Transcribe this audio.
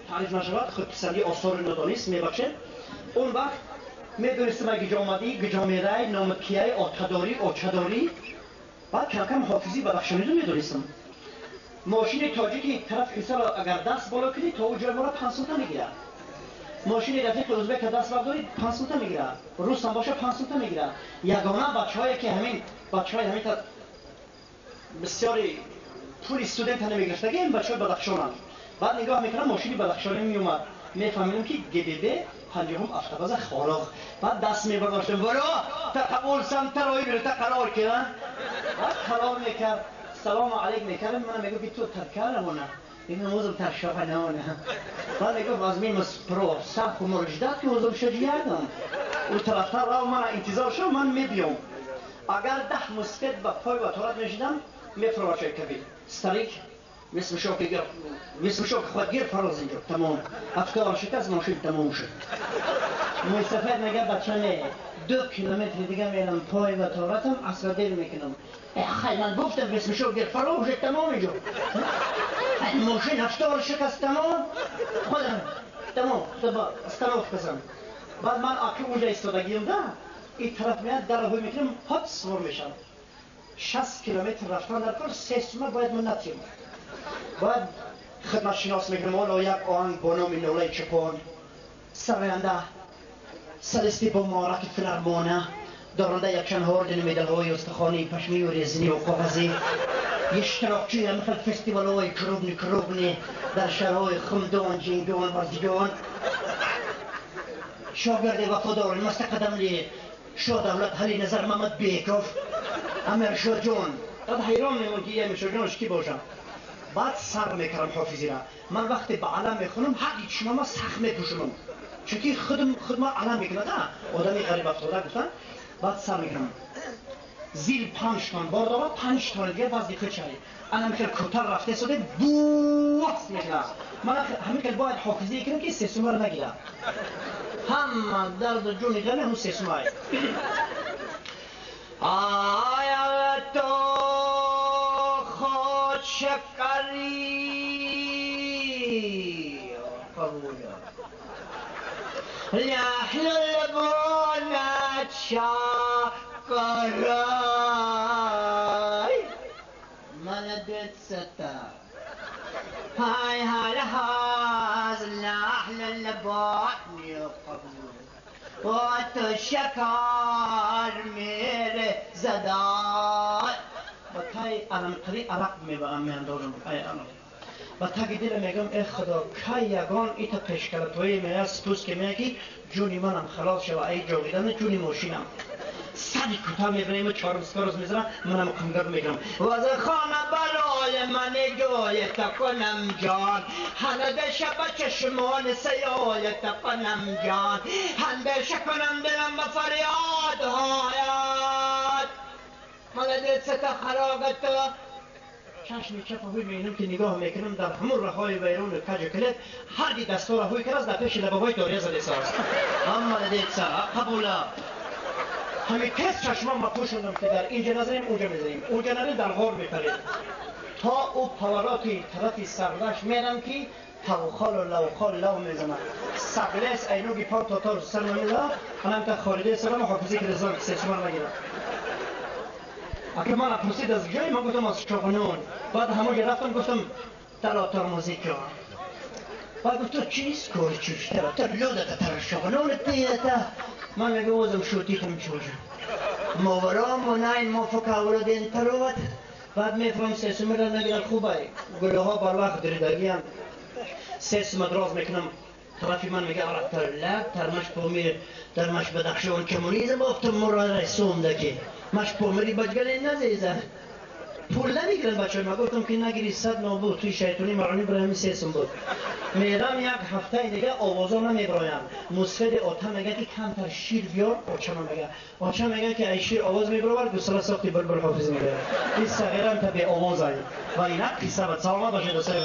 تعریف نشود خودپسندی آثار نادانیست میبخشه. اون وقت میدونستم اگه جامدی گجامیرای نامکیای آتداری آچداری بعد کم کم حافظی بدخشانی رو میدونستم. ماشین تاجیکی طرف انسان اگر دست بالا کنی تا اون جای بالا 500 تا میگیره. ماشین رفیق ازبک دست برداری 500 تا میگیره. روس هم باشه 500 تا میگیره. یگانه بچه‌هایی که همین بچه‌های همین تا بسیاری پول استودنت نمیگرفته که این بچه‌ها بدخشانن. بعد نگاه میکنم ماشین بدخشانی میومد. میفهمیدم که گدیده پنجم افتاباز خالاق. بعد دست میبرداشتم ولو تقبل سمترایی برای تقرار کردن. بعد قرار میکرد سلام علیکم میکردم من میگم که تو ترکارمونه میگم موزم ترشاقه نمونه. بعد میگم از میم پرو سبخ و مرجدت که موزم شجیردم و طرفتر را من انتظار شد من میبیام. اگر 10 مسکت به پای و طورت میشیدم میفروشه کبیر ستریک مثل شوک خودگیر فراز اینجا تمام افکار شکست ماشین تمام شد. موسفید میگه بچه نه 2 کیلومتر دیگه میرم پای و طورتم اصلا دیر میکنم. خیلی من گفتم مثل شوک گیر فراز شد تمام اینجا. ماشین افکار شکست تمام خودم تمام استراف کسم. بعد من آکی اونجا استادگیم ده این طرف میاد در روی میکنم حد سوار میشم. 60 کیلومتر رفتن در کار 3 سومه باید من نتیم. باید خدمت شناس میگم حالا یک آهنگ با نام نولای چپان سرینده سلستی با مارک فلرمانه دارنده یک چند هاردن میدل های استخوانی پشمی و ریزنی و کاغذی اشتراکچی مثل فستیوال های کروبنی در شهرهای خمدان جنگان وزیان شاگرد وفادار مستقدملی شاه دولت حلی نظر محمد بیکوف امیر شاه جان. بعد حیران میمون که امیر شاه جانش کی باشم. بعد سر میکردم حافظی را. من وقتی به علم میخونم هر چشم ما سخت میپوشونم چونکه خود ما علم میکنه نه آدمی غریب افتاده گفتن. بعد سر میکردم زیل 5 تن بار داره 5 تن دیگه وزنی خود شدی انا میخواد کوتاه رفته شده بوست میکنه. من همین که باید حافظی کنم که 3 سومه رو نگیره همه درد جونی غمه هم 3 سومه آیا تو خود شکری قبول لحن لبونت شکری ملدت ستا هاي هاز لحن لبوني قبول وقت شکر میره زدای با تای علمقری عرق میبرم میاندازم ای علم با تای دل میگم ای خدا که یگان ایتا پیشکلتوی میاد سپوس که میگی جونی منم خلاص شو ای جاویدن جونی ماشینم سری کتا میبریم و 4 روز میزنم منم کنگر میگم و از خانه برای من جایت کنم جان هنده شب چشمان سیایت کنم جان هنده شکنم دلم به فریاد هایت ملدت ستا خراغت چشمی چپ هوی میبینم که نگاه میکنم در همون رهای بیرون کج کلت هر دی دستور هوی کرد در پیش لبابای داریه زده ساست اما ملدت سا قبوله همین کس چشمان ما پوشوندم که در اینجا نظریم اونجا میذاریم اونجا نریم در غار میپریم تا او پاوراتی طرفی سردش میرم که توخال و لوخال لو میزنم سقلس اینوگی پاو تا سر نمیده منم تا خارجه سرم حافظی که رزان 3 سومه نگیرم. اگه من پرسید از جای من گفتم از چاقنون بعد همون رفتم گفتم در آتار موزیک ها بعد گفت تو چیست کاری چوش تر لودت تر چاقنون تیتا من میگه اوزم شوتیتم چوشم ماورام و ناین ما فکاورو دین تروت بعد میفرم 3 سومه را نگیرن خوبه گله ها بر وقت دریدگی هم 3 سومه دراز میکنم طرفی من میگه عرق تر لب ترمش پامیر درمش بدخشان کمونیزم بافتم مرا رسوم دکی مش پامری بجگلی نزیزه پول نمیگیرن بچه ما گفتم که نگیری 100 نابود توی شیطونی مرانی برای همین 3 سوم بود میرم یک هفته دیگه آوازا نمیبرایم موسفید آتا میگه که کمتر شیر بیار آچه میگه که ای شیر آواز میبراور گسلا ساختی بلبل حافظ میگه این صغیرم تا به آواز هایی و اینا قصه بد سلامت باشه دوستای